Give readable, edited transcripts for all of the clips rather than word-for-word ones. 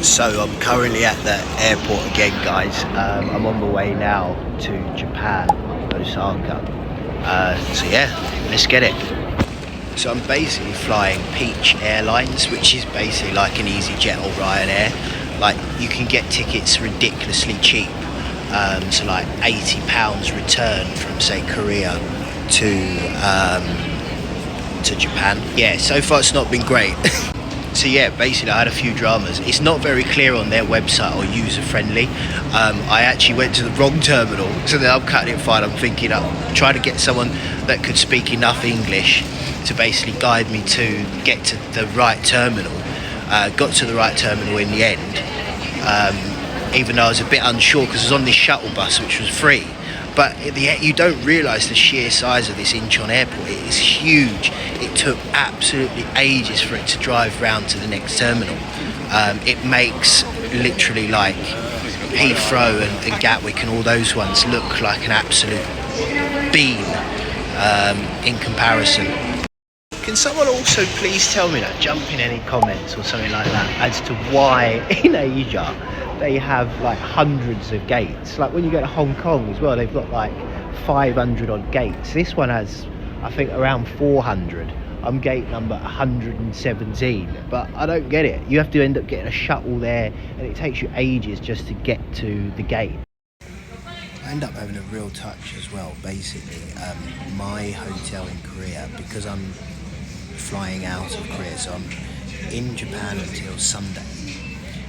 So I'm currently at the airport again, guys. I'm on my way now to Japan, Osaka. So yeah, let's get it. So I'm basically flying Peach Airlines, which is basically like an EasyJet or Ryanair. Like, you can get tickets ridiculously cheap. So like £80 return from, say, Korea to Japan. Yeah, so far it's not been great. So yeah, basically I had a few dramas. It's not very clear on their website or user friendly. I actually went to the wrong terminal, so then I'm cutting it fine. I'm thinking I'm trying to get someone that could speak enough English to basically guide me to get to the right terminal. Got to the right terminal in the end, even though I was a bit unsure because I was on this shuttle bus which was free. But you don't realise the sheer size of this Incheon airport. It is huge. It took absolutely ages for it to drive round to the next terminal. It makes literally like Heathrow and Gatwick and all those ones look like an absolute bean in comparison. Can someone also please tell me that, jump in any comments or something like that, as to why in Asia they have like hundreds of gates? Like when you go to Hong Kong as well, they've got like 500 odd gates. This one has, I think, around 400. I'm gate number 117, but I don't get it. You have to end up getting a shuttle there, and it takes you ages just to get to the gate. I end up having a real touch as well. Basically, my hotel in Korea, because I'm flying out of Korea, so I'm in Japan until Sunday.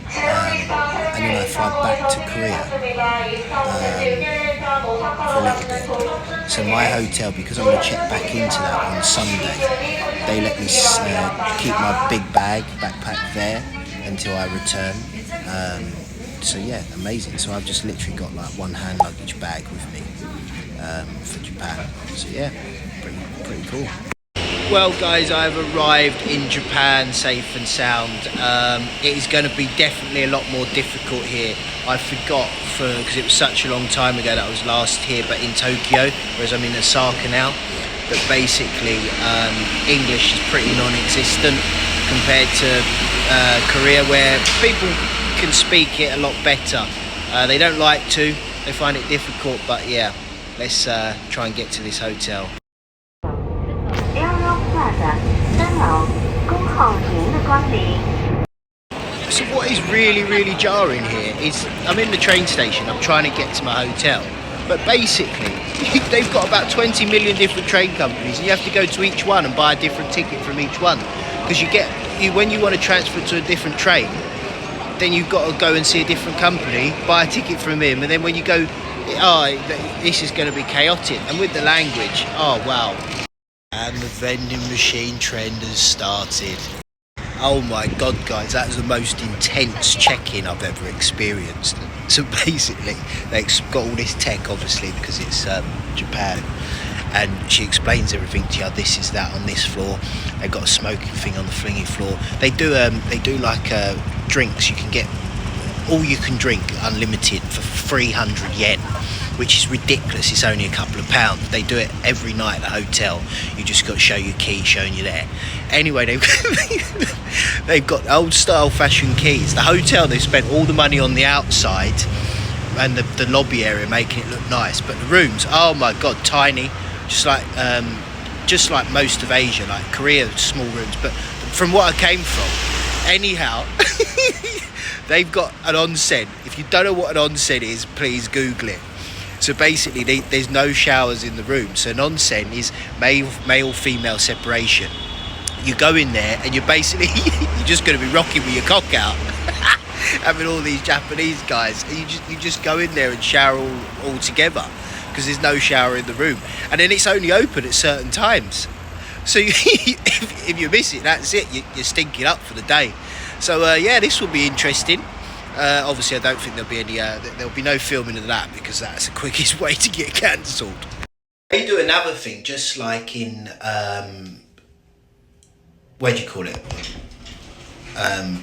And then I fly back to Korea for a little bit. So my hotel, because I'm going to check back into that on Sunday, they let me keep my big backpack there until I return. So yeah, amazing. So I've just literally got like one hand luggage bag with me for Japan. So yeah, pretty cool. Well guys, I've arrived in Japan safe and sound. It is going to be definitely a lot more difficult here. I forgot, because it was such a long time ago that I was last here, but in Tokyo, whereas I'm in Osaka now. But basically, English is pretty non-existent compared to Korea, where people can speak it a lot better. They don't like to, they find it difficult, but yeah, let's try and get to this hotel. So what is really jarring here is I'm in the train station, I'm trying to get to my hotel, but basically they've got about 20 million different train companies, and you have to go to each one and buy a different ticket from each one, because when you want to transfer to a different train, then you've got to go and see a different company, buy a ticket from him, and then when you go, this is going to be chaotic. And with the language, oh wow. And the vending machine trend has started. Oh my god guys, that was the most intense check-in I've ever experienced. So basically, they've got all this tech obviously because it's Japan, and she explains everything to you. This is that on this floor. They've got a smoking thing on the flingy floor. They do like drinks. You can get all you can drink unlimited for 300 yen, which is ridiculous. It's only a couple of pounds. They do it every night at the hotel. You just got to show your key showing you there. Anyway, they've got old style fashion keys. The hotel, they've spent all the money on the outside and the lobby area, making it look nice, but the rooms, oh my god, tiny, just like most of Asia, like Korea, small rooms. But from what I came from, anyhow, they've got an onsen. If you don't know what an onsen is, please Google it. So basically, there's no showers in the room. So an onsen is male-female separation. You go in there and you're basically, you're just going to be rocking with your cock out. Having all these Japanese guys. You just go in there and shower all together, because there's no shower in the room. And then it's only open at certain times. So if you miss it, that's it. You're stinking up for the day. So yeah, this will be interesting. Obviously, I don't think there'll be no filming of that, because that's the quickest way to get cancelled. They do another thing, just like in where do you call it?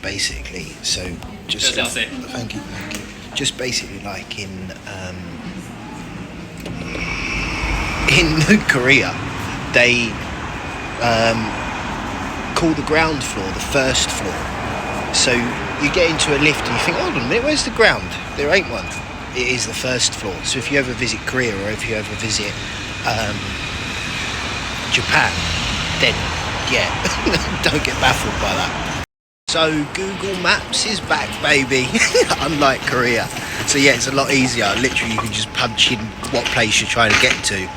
Basically, so just thank you. Just basically like in Korea, they call the ground floor the first floor. So you get into a lift and you think, hold on a minute, where's the ground? There ain't one. It is the first floor. So if you ever visit Korea or if you ever visit Japan, then yeah, don't get baffled by that. So Google Maps is back, baby. Unlike Korea. So yeah, it's a lot easier. Literally, you can just punch in what place you're trying to get to,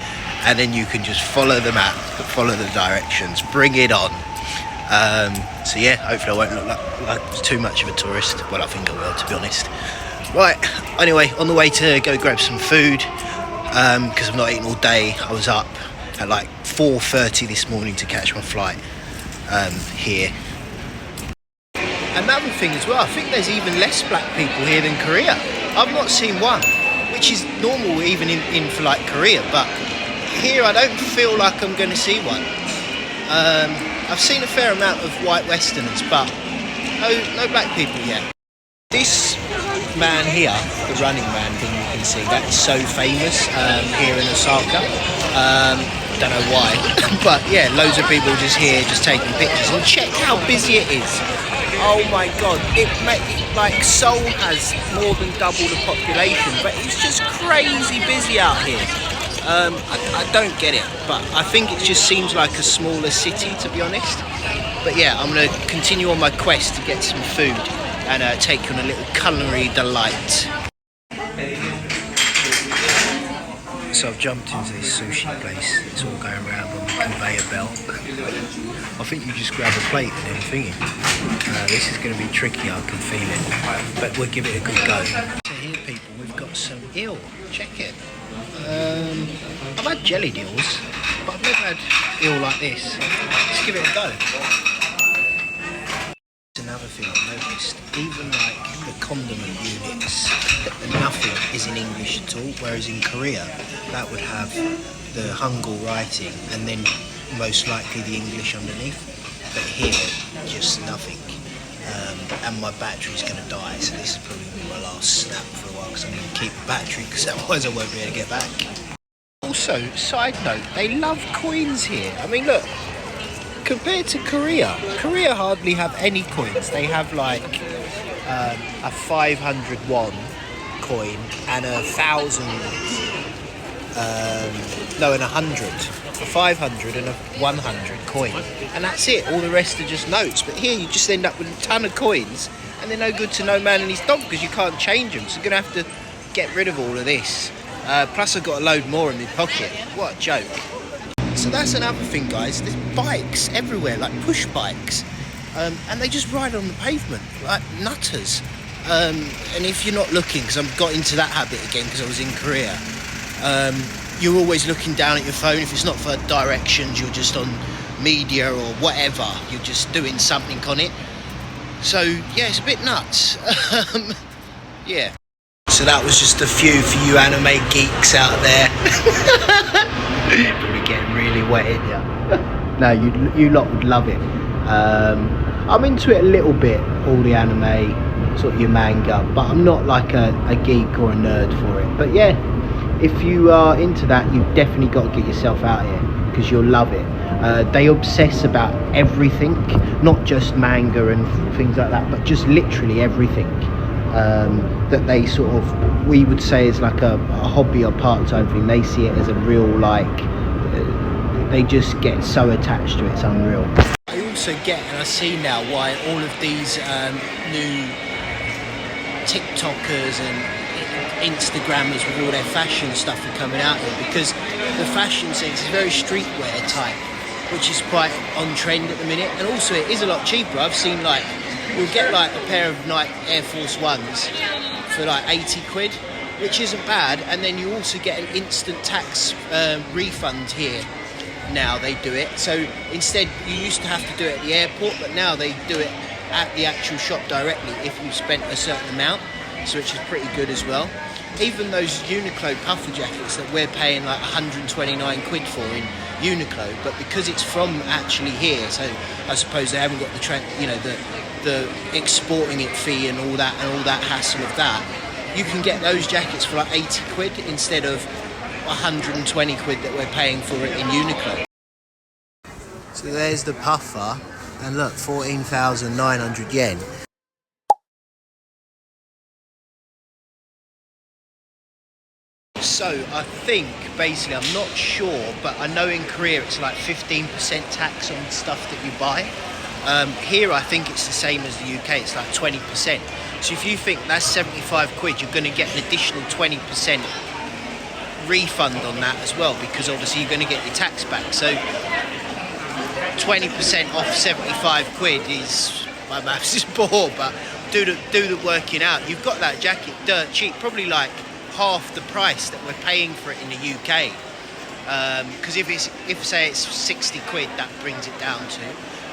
and then you can just follow the map, follow the directions, bring it on. So yeah, hopefully I won't look like too much of a tourist. Well, I think I will, to be honest. Right, anyway, on the way to go grab some food, because I've not eaten all day. I was up at like 4:30 this morning to catch my flight here. Another thing as well, I think there's even less black people here than Korea. I've not seen one, which is normal even in for like Korea, but here I don't feel like I'm going to see one. I've seen a fair amount of white Westerners, but no black people yet. This man here, the Running Man thing you can see, that is so famous here in Osaka. Don't know why, but yeah, loads of people just here just taking pictures, and check how busy it is. Oh my god, like Seoul has more than double the population, but it's just crazy busy out here. I don't get it, but I think it just seems like a smaller city, to be honest. But yeah, I'm going to continue on my quest to get some food and take you on a little culinary delight. So I've jumped into this sushi place. It's all going around on the conveyor belt. I think you just grab a plate and then thingy. This is going to be tricky, I can feel it. But we'll give it a good go. So here, people, we've got some eel. Check it. I've had jelly eels, but I've never had eel like this. Let's give it a go. Another thing I've noticed, even like the condiment units, nothing is in English at all, whereas in Korea that would have the Hangul writing and then most likely the English underneath, but here just nothing. And my battery's going to die, so this is probably going to be my last snap for a while because I need to keep the battery because otherwise I won't be able to get back. Also, side note, they love coins here. I mean, look, compared to Korea hardly have any coins. They have like a 500 won coin and a 1,000, and 100. A 500 and a 100 coin, and that's it. All the rest are just notes. But here you just end up with a ton of coins, and they're no good to no man and his dog because you can't change them. So you're gonna have to get rid of all of this. Plus I've got a load more in my pocket. What a joke. So that's another thing, guys. There's bikes everywhere, like push bikes, and they just ride on the pavement like nutters. And if you're not looking, because I've got into that habit again because I was in Korea, you're always looking down at your phone. If it's not for directions, you're just on media or whatever. You're just doing something on it. So yeah, it's a bit nuts. Yeah. So that was just a few for you anime geeks out there. Probably getting really wet in ya. No, you lot would love it. I'm into it a little bit, all the anime, sort of your manga, but I'm not like a geek or a nerd for it. But yeah, if you are into that, you've definitely got to get yourself out here because you'll love it. They obsess about everything, not just manga and things like that, but just literally everything. That they sort of, we would say is like a hobby or part-time thing. They see it as a real, like, they just get so attached to it, it's unreal. I also get, and I see now why all of these new TikTokers and Instagrammers with all their fashion stuff are coming out here, because the fashion sense is very streetwear type, which is quite on trend at the minute, and also it is a lot cheaper. I've seen like, you'll get like a pair of Nike Air Force Ones for like 80 quid, which isn't bad, and then you also get an instant tax refund here. Now they do it, so instead you used to have to do it at the airport, but now they do it at the actual shop directly if you've spent a certain amount, so which is pretty good as well. Even those Uniqlo puffer jackets that we're paying like 129 quid for in Uniqlo, but because it's from actually here, so I suppose they haven't got the exporting it fee and all that hassle of that, you can get those jackets for like 80 quid instead of 120 quid that we're paying for it in Uniqlo. So there's the puffer, and look, 14,900 yen. So I think basically, I'm not sure, but I know in Korea it's like 15% tax on stuff that you buy. Here I think it's the same as the UK, it's like 20%. So if you think that's 75 quid, you're going to get an additional 20% refund on that as well, because obviously you're going to get your tax back. So 20% off 75 quid is, my maths is poor, but do the working out. You've got that jacket dirt cheap, probably like half the price that we're paying for it in the UK. Because if say it's 60 quid, that brings it down to,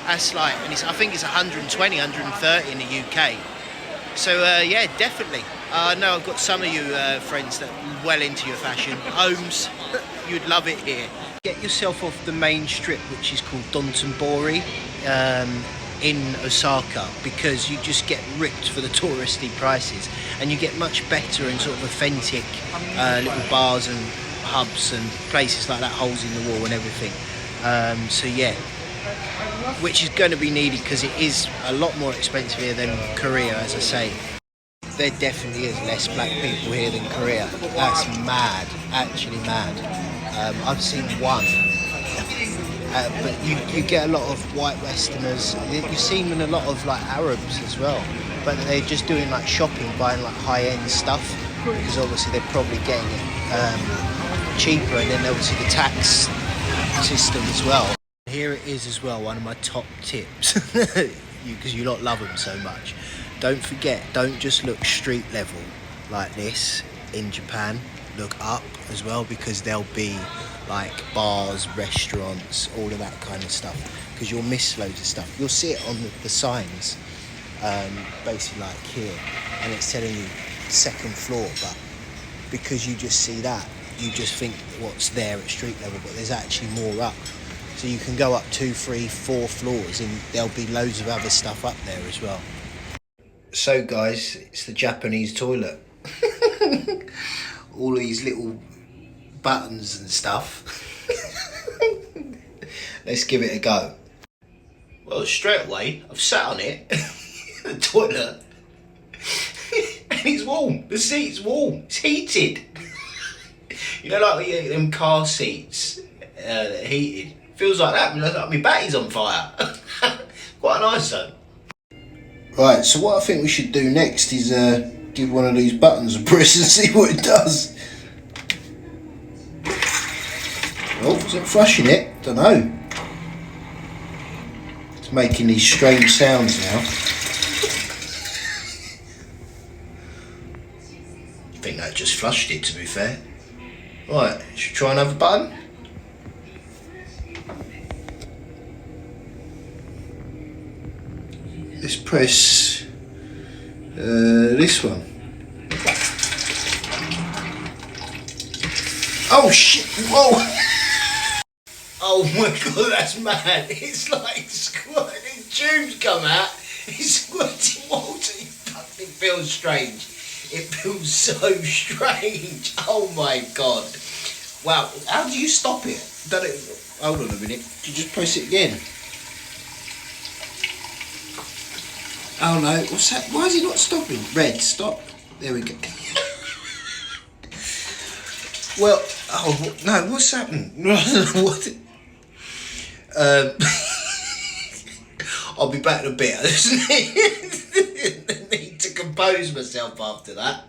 that's like, and I think it's 120, 130 in the UK. So yeah, definitely. I know I've got some of you friends that are well into your fashion. Homes, you'd love it here. Get yourself off the main strip, which is called Dotonbori, in Osaka, because you just get ripped for the touristy prices, and you get much better and sort of authentic little bars and hubs and places like that, holes in the wall and everything. So yeah, which is going to be needed because it is a lot more expensive here than Korea, as I say. There definitely is less black people here than Korea. That's mad, actually mad. I've seen one, but you get a lot of white Westerners. You've seen a lot of like Arabs as well, but they're just doing like shopping, buying like high-end stuff, because obviously they're probably getting it cheaper, and then obviously the tax system as well. Here it is as well, one of my top tips, because you lot love them so much. Don't forget, don't just look street level like this in Japan. Look up as well, because there'll be like bars, restaurants, all of that kind of stuff, because you'll miss loads of stuff. You'll see it on the signs, basically like here, and it's telling you second floor, but because you just see that, you just think what's there at street level, but there's actually more up. So you can go up 2, 3, 4 floors, and there'll be loads of other stuff up there as well. So guys, it's the Japanese toilet. All these little buttons and stuff. Let's give it a go. Well, straight away, I've sat on it, the toilet, and it's warm. The seat's warm. It's heated. You know, like them car seats that are heated. Feels like that. Like my battery's on fire. Quite nice though. Right, so what I think we should do next is give one of these buttons a press and see what it does. Oh, is it flushing it? Don't know. It's making these strange sounds now. I think that just flushed it, to be fair. Right, should we try another button? Let's press this one. Oh shit! Whoa! Oh my god, that's mad! It's like squirting tubes come out. It's squirting water. It feels strange. It feels so strange. Oh my god! Wow, how do you stop it? Don't it? Hold on a minute. Do you just press it again? Oh no, what's that? Why is it not stopping? Red, stop. There we go. Well, oh no, what's happened? What? I'll be back in a bit. I need to compose myself after that.